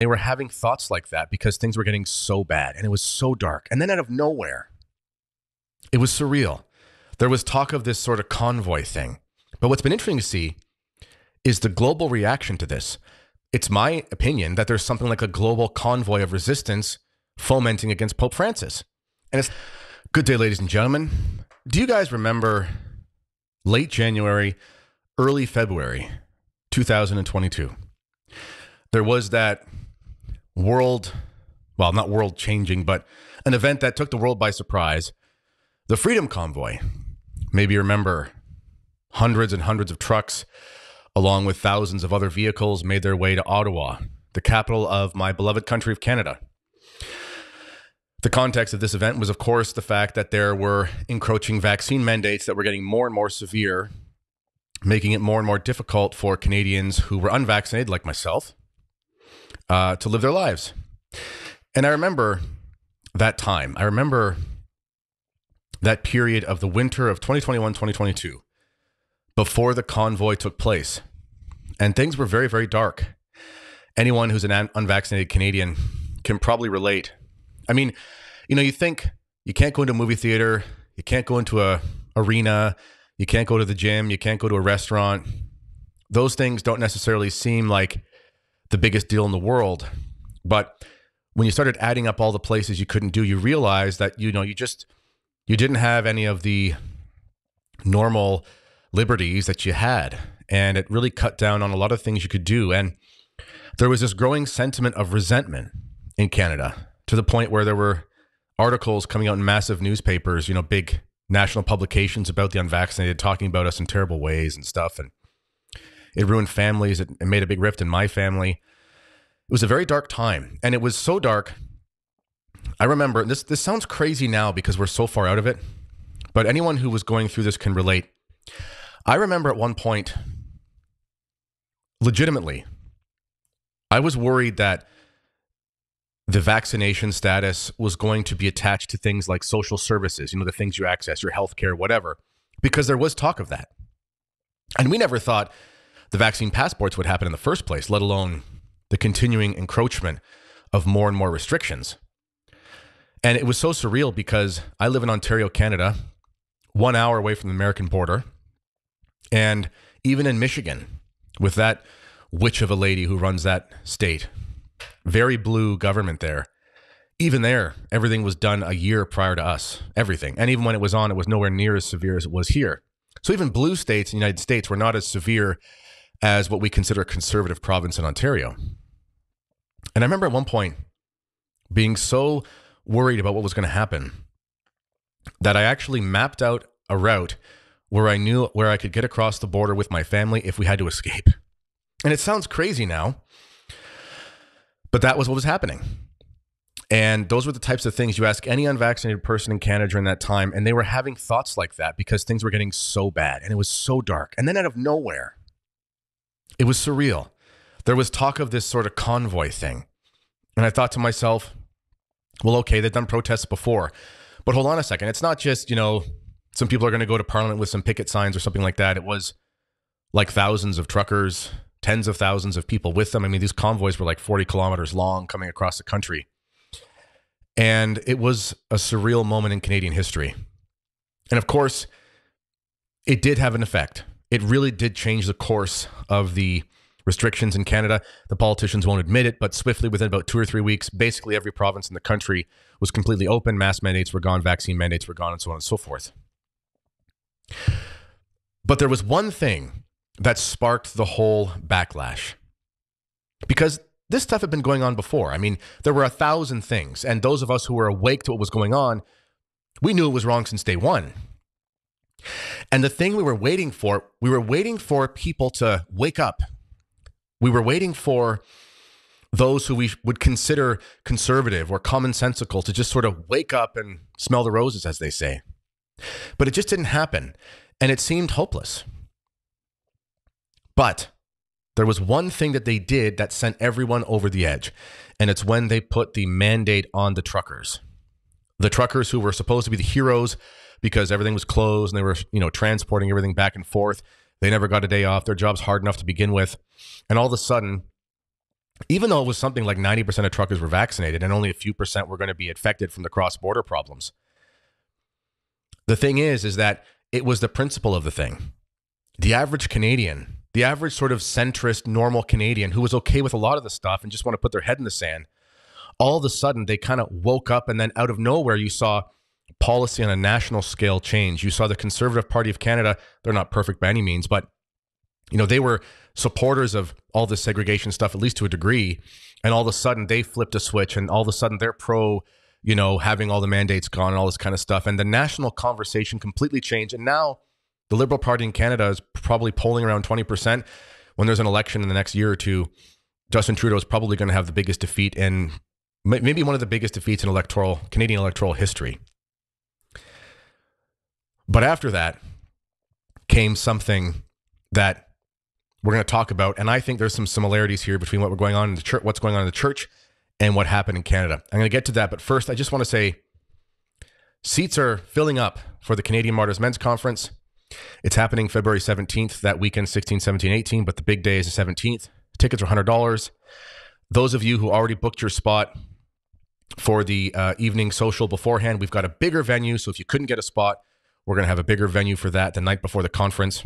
They were having thoughts like that because things were getting so bad and it was so dark. And then out of nowhere, it was surreal. There was talk of this sort of convoy thing. But what's been interesting to see is the global reaction to this. It's my opinion that there's something like a global convoy of resistance fomenting against Pope Francis. And it's good day, ladies and gentlemen. Do you guys remember late January, early February 2022? There was that not world changing, but an event that took the world by surprise. The Freedom Convoy. Maybe you remember hundreds and hundreds of trucks, along with thousands of other vehicles, made their way to Ottawa, the capital of my beloved country of Canada. The context of this event was, of course, the fact that there were encroaching vaccine mandates that were getting more and more severe, making it more and more difficult for Canadians who were unvaccinated, like myself, to live their lives. And I remember that time. I remember that period of the winter of 2021, 2022, before the convoy took place. And things were very, very dark. Anyone who's an unvaccinated Canadian can probably relate. I mean, you think you can't go into a movie theater, you can't go into a arena, you can't go to the gym, you can't go to a restaurant. Those things don't necessarily seem like the biggest deal in the world. But when you started adding up all the places you couldn't do, you realized that, you didn't have any of the normal liberties that you had. And it really cut down on a lot of things you could do. And there was this growing sentiment of resentment in Canada, to the point where there were articles coming out in massive newspapers, big national publications about the unvaccinated, talking about us in terrible ways and stuff. And it ruined families. It made a big rift in my family. It was a very dark time. And it was so dark. I remember, this sounds crazy now because we're so far out of it, but anyone who was going through this can relate. I remember at one point, legitimately, I was worried that the vaccination status was going to be attached to things like social services, the things you access, your healthcare, whatever, because there was talk of that. And we never thought the vaccine passports would happen in the first place, let alone the continuing encroachment of more and more restrictions. And it was so surreal because I live in Ontario, Canada, 1 hour away from the American border. And even in Michigan, with that witch of a lady who runs that state, very blue government there. Even there, everything was done a year prior to us, everything. And even when it was on, it was nowhere near as severe as it was here. So even blue states in the United States were not as severe as what we consider a conservative province in Ontario. And I remember at one point being so worried about what was going to happen that I actually mapped out a route where I knew where I could get across the border with my family if we had to escape. And it sounds crazy now, but that was what was happening. And those were the types of things you ask any unvaccinated person in Canada during that time, and they were having thoughts like that because things were getting so bad and it was so dark. And then out of nowhere, it was surreal. There was talk of this sort of convoy thing. And I thought to myself, well, okay, they've done protests before, but hold on a second. It's not just, some people are going to go to Parliament with some picket signs or something like that. It was like thousands of truckers, tens of thousands of people with them. I mean, these convoys were like 40 kilometers long coming across the country. And it was a surreal moment in Canadian history. And of course, it did have an effect. It really did change the course of the restrictions in Canada. The politicians won't admit it, but swiftly, within about 2 or 3 weeks, basically every province in the country was completely open. Mask mandates were gone, vaccine mandates were gone, and so on and so forth. But there was one thing that sparked the whole backlash. Because this stuff had been going on before. I mean, there were 1,000 things. And those of us who were awake to what was going on, we knew it was wrong since day one. And the thing we were waiting for people to wake up. We were waiting for those who we would consider conservative or commonsensical to just sort of wake up and smell the roses, as they say. But it just didn't happen. And it seemed hopeless. But there was one thing that they did that sent everyone over the edge. And it's when they put the mandate on the truckers. The truckers who were supposed to be the heroes because everything was closed and they were, transporting everything back and forth. They never got a day off. Their job's hard enough to begin with. And all of a sudden, even though it was something like 90% of truckers were vaccinated and only a few percent were going to be infected from the cross-border problems. The thing is that it was the principle of the thing. The average Canadian, the average sort of centrist, normal Canadian who was okay with a lot of the stuff and just want to put their head in the sand, all of a sudden they kind of woke up, and then out of nowhere you saw policy on a national scale change. You saw the Conservative Party of Canada. They're not perfect by any means, but they were supporters of all this segregation stuff, at least to a degree. And all of a sudden they flipped a switch, and all of a sudden they're pro, having all the mandates gone and all this kind of stuff. And the national conversation completely changed. And now the Liberal Party in Canada is probably polling around 20%. When there's an election in the next year or two, Justin Trudeau is probably going to have the biggest defeat in maybe one of the biggest defeats in Canadian electoral history. But after that came something that we're going to talk about, and I think there's some similarities here between what's going on in the church and what happened in Canada. I'm going to get to that, but first I just want to say seats are filling up for the Canadian Martyrs Men's Conference. It's happening February 17th, that weekend, 16, 17, 18, but the big day is the 17th. Tickets are $100. Those of you who already booked your spot for the evening social beforehand, we've got a bigger venue, so if you couldn't get a spot, we're going to have a bigger venue for that the night before the conference.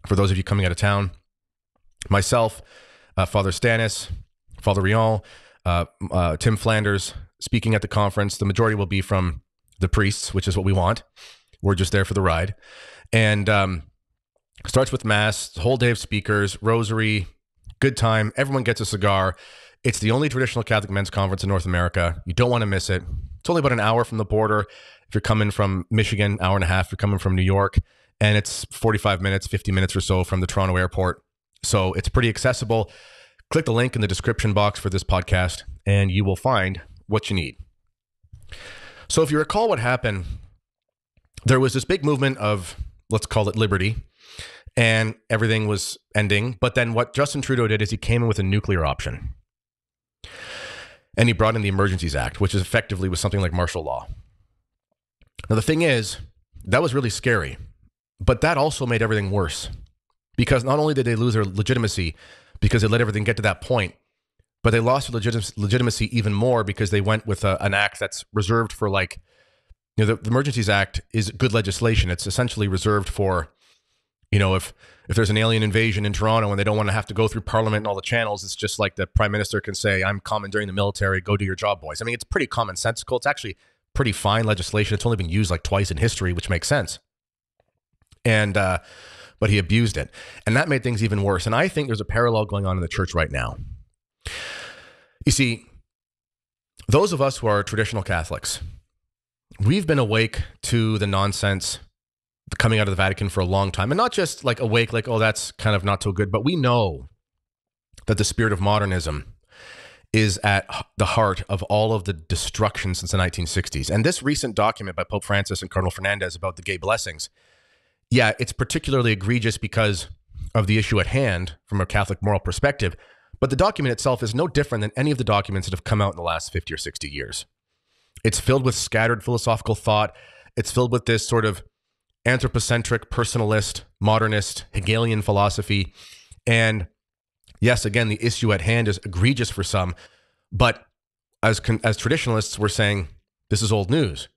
For those of you coming out of town, myself, Father Stanis, Father Rion, Tim Flanders speaking at the conference. The majority will be from the priests, which is what we want. We're just there for the ride. And starts with Mass, whole day of speakers, rosary, good time. Everyone gets a cigar. It's the only traditional Catholic men's conference in North America. You don't want to miss it. It's only about an hour from the border. If you're coming from Michigan, hour and a half. If you're coming from New York, and it's 45 minutes, 50 minutes or so from the Toronto airport. So it's pretty accessible. Click the link in the description box for this podcast, and you will find what you need. So if you recall what happened, there was this big movement of, let's call it liberty, and everything was ending. But then what Justin Trudeau did is he came in with a nuclear option. And he brought in the Emergencies Act, which is effectively was something like martial law. Now, the thing is, that was really scary, but that also made everything worse, because not only did they lose their legitimacy because they let everything get to that point, but they lost their legitimacy even more because they went with an act that's reserved for the Emergencies Act is good legislation. It's essentially reserved for, if there's an alien invasion in Toronto and they don't want to have to go through Parliament and all the channels, it's just like the Prime Minister can say, I'm commandeering the military, go do your job, boys. I mean, it's pretty commonsensical. It's actually pretty fine legislation. It's only been used like twice in history, which makes sense. And but he abused it. And that made things even worse. And I think there's a parallel going on in the church right now. You see, those of us who are traditional Catholics, we've been awake to the nonsense coming out of the Vatican for a long time. And not just like awake, like, oh, that's kind of not so good. But we know that the spirit of modernism is at the heart of all of the destruction since the 1960s. And this recent document by Pope Francis and Cardinal Fernandez about the gay blessings, yeah, it's particularly egregious because of the issue at hand from a Catholic moral perspective. But the document itself is no different than any of the documents that have come out in the last 50 or 60 years. It's filled with scattered philosophical thought. It's filled with this sort of anthropocentric, personalist, modernist, Hegelian philosophy. And yes, again, the issue at hand is egregious for some, but as traditionalists, we're saying this is old news.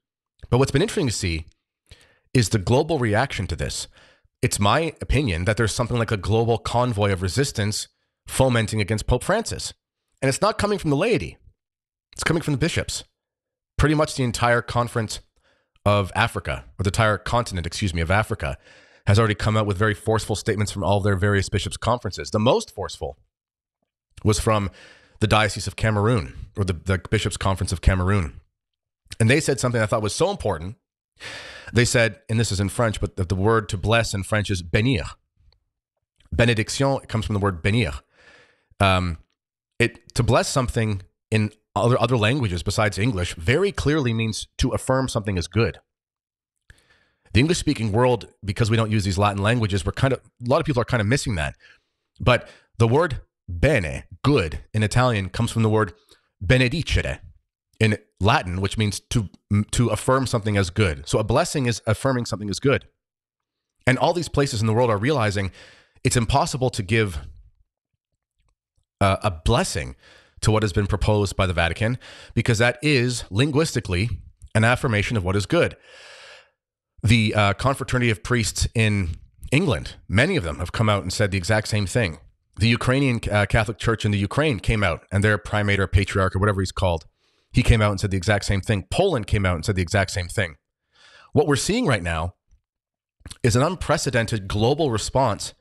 But what's been interesting to see is the global reaction to this. It's my opinion that there's something like a global convoy of resistance fomenting against Pope Francis. And it's not coming from the laity. It's coming from the bishops. Pretty much the entire conference of Africa, or the entire continent, of Africa, has already come out with very forceful statements from all of their various bishops' conferences. The most forceful was from the Diocese of Cameroon, or the Bishops' Conference of Cameroon. And they said something I thought was so important. They said, and this is in French, but the word to bless in French is bénir. Benediction, it comes from the word bénir. To bless something in other languages besides English very clearly means to affirm something as good. The English-speaking world, because we don't use these Latin languages, a lot of people are kind of missing that. But the word bene, good, in Italian comes from the word benedicere in Latin, which means to affirm something as good. So a blessing is affirming something as good. And all these places in the world are realizing it's impossible to give a blessing to what has been proposed by the Vatican, because that is linguistically an affirmation of what is good. The confraternity of priests in England, many of them have come out and said the exact same thing. The Ukrainian Catholic Church in the Ukraine came out, and their primate or patriarch or whatever he's called, he came out and said the exact same thing. Poland came out and said the exact same thing. What we're seeing right now is an unprecedented global response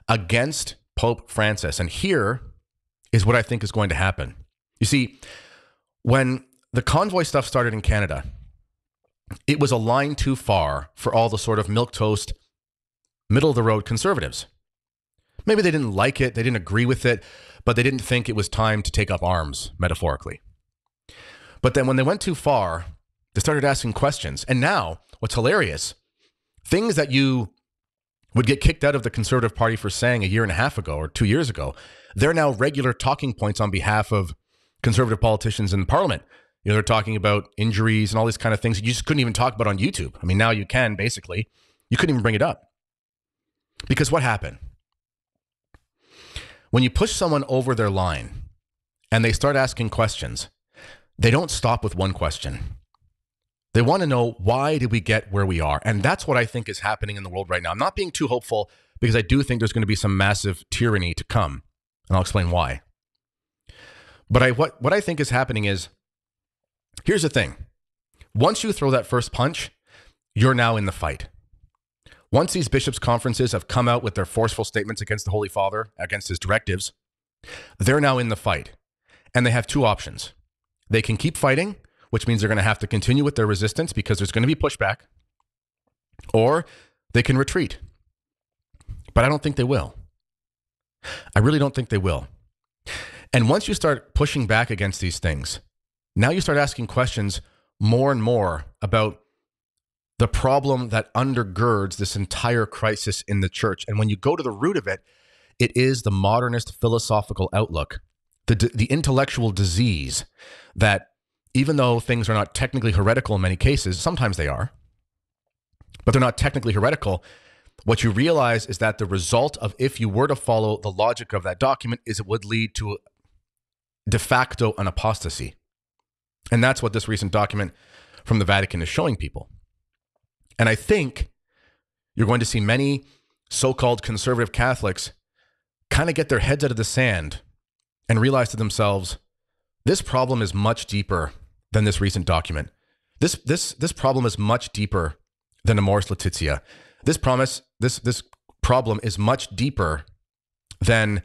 against Pope Francis. And here is what I think is going to happen. You see, when the convoy stuff started in Canada, it was a line too far for all the sort of milquetoast, middle-of-the-road conservatives. Maybe they didn't like it, they didn't agree with it, but they didn't think it was time to take up arms, metaphorically. But then when they went too far, they started asking questions. And now, what's hilarious, things that you would get kicked out of the Conservative Party for saying a year and a half ago or 2 years ago, they're now regular talking points on behalf of conservative politicians in Parliament. You know, they're talking about injuries and all these kind of things that you just couldn't even talk about on YouTube. I mean, now you can, basically. You couldn't even bring it up. Because what happened? When you push someone over their line and they start asking questions, they don't stop with one question. They want to know, why did we get where we are? And that's what I think is happening in the world right now. I'm not being too hopeful because I do think there's going to be some massive tyranny to come. And I'll explain why. But what I think is happening is, here's the thing. Once you throw that first punch, you're now in the fight. Once these bishops' conferences have come out with their forceful statements against the Holy Father, against his directives, they're now in the fight. And they have two options. They can keep fighting, which means they're going to have to continue with their resistance because there's going to be pushback, or they can retreat. But I don't think they will. I really don't think they will. And once you start pushing back against these things, now you start asking questions more and more about the problem that undergirds this entire crisis in the church. And when you go to the root of it, it is the modernist philosophical outlook, the intellectual disease that, even though things are not technically heretical in many cases, sometimes they are, but they're not technically heretical, what you realize is that the result of, if you were to follow the logic of that document, is it would lead to de facto an apostasy. And that's what this recent document from the Vatican is showing people. And I think you're going to see many so-called conservative Catholics kind of get their heads out of the sand and realize to themselves, this problem is much deeper than this recent document. This problem is much deeper than Amoris Laetitia. This problem is much deeper than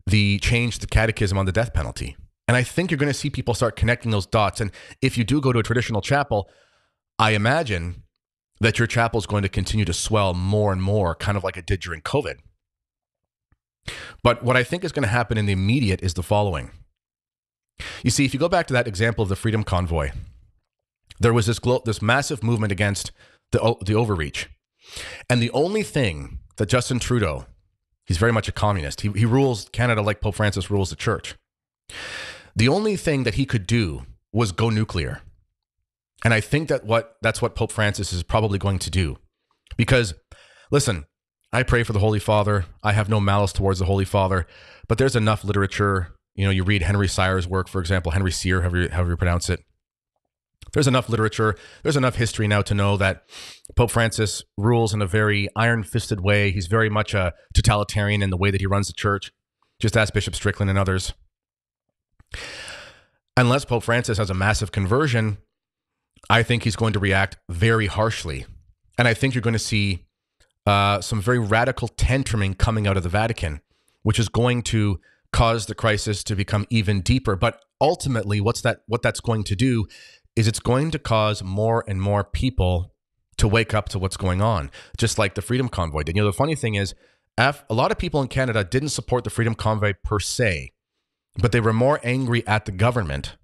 the change to the catechism on the death penalty. And I think you're going to see people start connecting those dots. And if you do go to a traditional chapel, I imagine that your chapel is going to continue to swell more and more, kind of like it did during COVID. But what I think is going to happen in the immediate is the following. You see, if you go back to that example of the Freedom Convoy, there was this massive movement against the overreach. And the only thing that Justin Trudeau, he's very much a communist. He rules Canada like Pope Francis rules the church. The only thing that he could do was go nuclear. And I think that's what Pope Francis is probably going to do. Because, listen, I pray for the Holy Father. I have no malice towards the Holy Father. But there's enough literature. You know, you read Henry Seyer's work, for example, Henry Sear, however you pronounce it. There's enough literature. There's enough history now to know that Pope Francis rules in a very iron-fisted way. He's very much a totalitarian in the way that he runs the church. Just ask Bishop Strickland and others. Unless Pope Francis has a massive conversion, I think he's going to react very harshly. And I think you're going to see some very radical tantruming coming out of the Vatican, which is going to cause the crisis to become even deeper. But ultimately, what that's going to do is it's going to cause more and more people to wake up to what's going on, just like the Freedom Convoy did. You know, the funny thing is, a lot of people in Canada didn't support the Freedom Convoy per se, but they were more angry at the government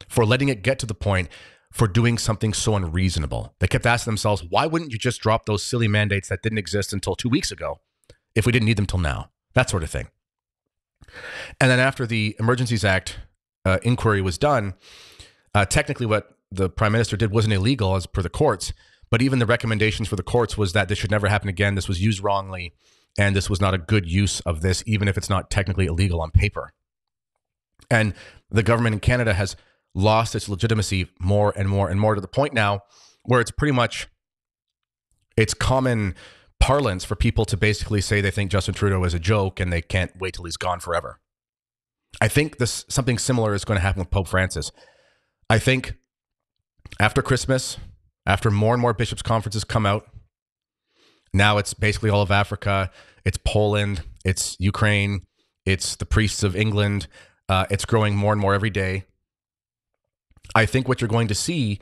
for letting it get to the point for doing something so unreasonable. They kept asking themselves, why wouldn't you just drop those silly mandates that didn't exist until 2 weeks ago if we didn't need them till now? That sort of thing. And then after the Emergencies Act inquiry was done, technically what the Prime Minister did wasn't illegal as per the courts, but even the recommendations for the courts was that this should never happen again. This was used wrongly, and this was not a good use of this, even if it's not technically illegal on paper. And the government in Canada has lost its legitimacy more and more and more, to the point now where it's pretty much, it's common parlance for people to basically say they think Justin Trudeau is a joke and they can't wait till he's gone forever. I think something similar is going to happen with Pope Francis. I think after Christmas, after more and more bishops' conferences come out, now it's basically all of Africa, it's Poland, it's Ukraine, it's the priests of England, it's growing more and more every day. I think what you're going to see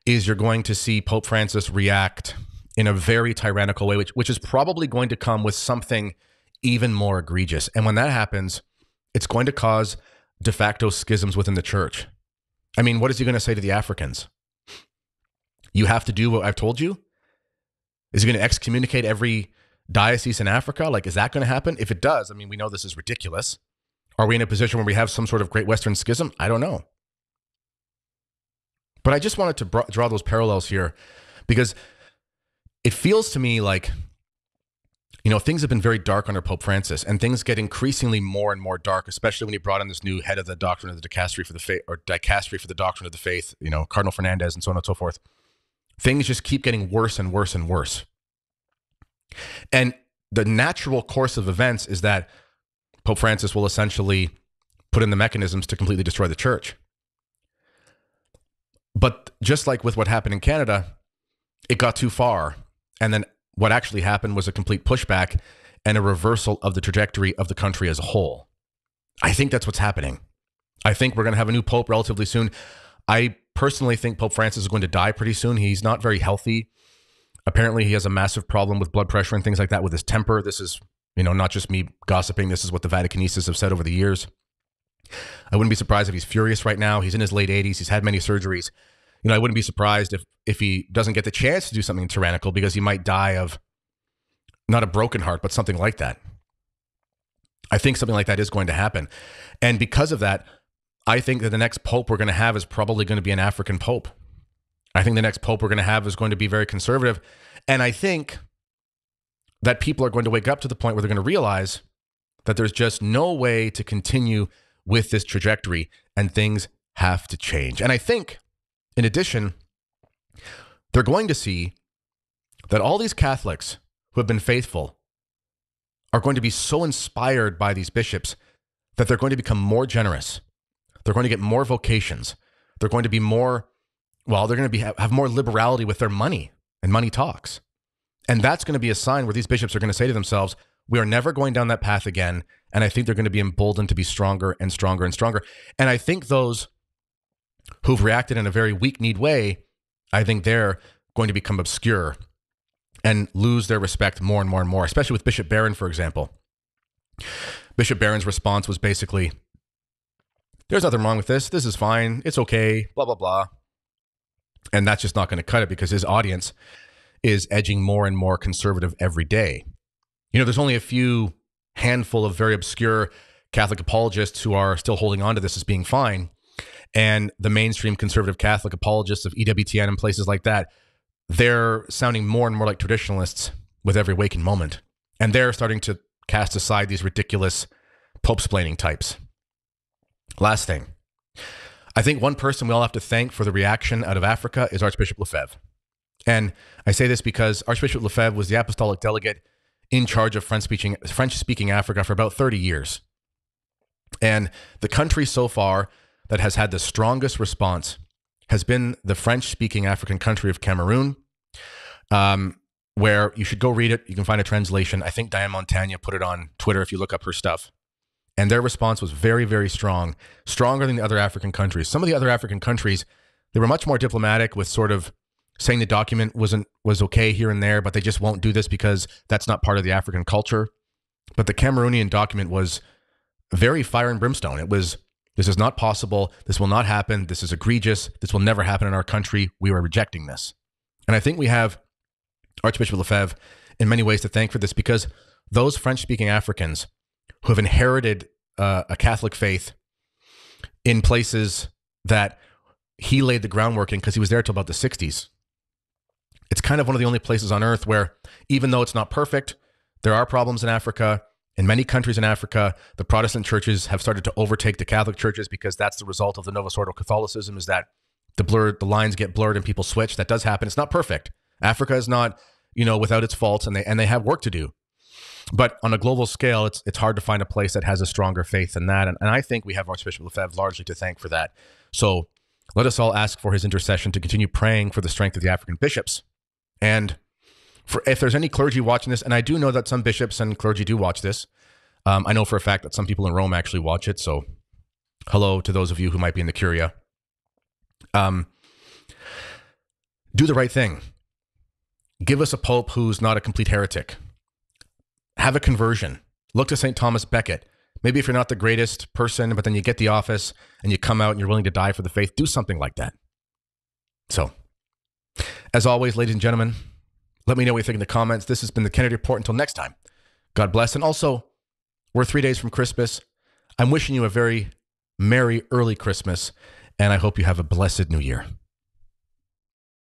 is you're going to see Pope Francis react in a very tyrannical way, which is probably going to come with something even more egregious. And when that happens, it's going to cause de facto schisms within the church. I mean, what is he going to say to the Africans? You have to do what I've told you? Is he going to excommunicate every diocese in Africa? Like, is that going to happen? If it does, I mean, we know this is ridiculous. Are we in a position where we have some sort of Great Western Schism? I don't know. But I just wanted to draw those parallels here because it feels to me like, things have been very dark under Pope Francis, and things get increasingly more and more dark, especially when he brought in this new head of the doctrine of the dicastery for the faith, or dicastery for the doctrine of the faith, Cardinal Fernandez, and so on and so forth. Things just keep getting worse and worse and worse. And the natural course of events is that Pope Francis will essentially put in the mechanisms to completely destroy the church. But just like with what happened in Canada, it got too far. And then what actually happened was a complete pushback and a reversal of the trajectory of the country as a whole. I think that's what's happening. I think we're going to have a new pope relatively soon. I personally think Pope Francis is going to die pretty soon. He's not very healthy. Apparently, he has a massive problem with blood pressure and things like that, with his temper. This is, not just me gossiping. This is what the Vaticanistas have said over the years. I wouldn't be surprised if he's furious right now. He's in his late 80s. He's had many surgeries. I wouldn't be surprised if he doesn't get the chance to do something tyrannical, because he might die of not a broken heart, but something like that. I think something like that is going to happen. And because of that, I think that the next pope we're going to have is probably going to be an African pope. I think the next pope we're going to have is going to be very conservative. And I think that people are going to wake up to the point where they're going to realize that there's just no way to continue with this trajectory, and things have to change. And I think, in addition, they're going to see that all these Catholics who have been faithful are going to be so inspired by these bishops that they're going to become more generous. They're going to get more vocations. They're going to be more, they're going to have more liberality with their money, and money talks. And that's going to be a sign where these bishops are going to say to themselves, we are never going down that path again. And I think they're going to be emboldened to be stronger and stronger and stronger. And I think those who've reacted in a very weak-kneed way, I think they're going to become obscure and lose their respect more and more and more, especially with Bishop Barron, for example. Bishop Barron's response was basically, there's nothing wrong with this. This is fine. It's okay, blah, blah, blah. And that's just not going to cut it, because his audience is edging more and more conservative every day. There's only a few handful of very obscure Catholic apologists who are still holding on to this as being fine. And the mainstream conservative Catholic apologists of EWTN and places like that, they're sounding more and more like traditionalists with every waking moment. And they're starting to cast aside these ridiculous pope-splaining types. Last thing. I think one person we all have to thank for the reaction out of Africa is Archbishop Lefebvre. And I say this because Archbishop Lefebvre was the apostolic delegate in charge of French-speaking Africa for about 30 years. And the country so far that has had the strongest response has been the French-speaking African country of Cameroon, where you should go read it. You can find a translation. I think Diane Montagna put it on Twitter if you look up her stuff. And their response was very, very strong, stronger than the other African countries. Some of the other African countries, they were much more diplomatic with sort of saying the document was okay here and there, but they just won't do this because that's not part of the African culture. But the Cameroonian document was very fire and brimstone. It was, this is not possible. This will not happen. This is egregious. This will never happen in our country. We are rejecting this. And I think we have Archbishop Lefebvre in many ways to thank for this, because those French-speaking Africans who have inherited a Catholic faith in places that he laid the groundwork in, because he was there till about the 60s. It's kind of one of the only places on earth where, even though it's not perfect, there are problems in Africa. In many countries in Africa, the Protestant churches have started to overtake the Catholic churches because that's the result of the Novus Ordo Catholicism, is that the lines get blurred and people switch. That does happen. It's not perfect. Africa is not, without its faults, and they have work to do. But on a global scale, it's hard to find a place that has a stronger faith than that. And I think we have Archbishop Lefebvre largely to thank for that. So let us all ask for his intercession to continue praying for the strength of the African bishops. And if there's any clergy watching this, and I do know that some bishops and clergy do watch this. I know for a fact that some people in Rome actually watch it. So hello to those of you who might be in the Curia. Do the right thing. Give us a pope who's not a complete heretic. Have a conversion. Look to St. Thomas Becket. Maybe if you're not the greatest person, but then you get the office and you come out and you're willing to die for the faith, do something like that. So, as always, ladies and gentlemen, let me know what you think in the comments. This has been the Kennedy Report. Until next time, God bless. And also, we're 3 days from Christmas. I'm wishing you a very merry early Christmas, and I hope you have a blessed new year.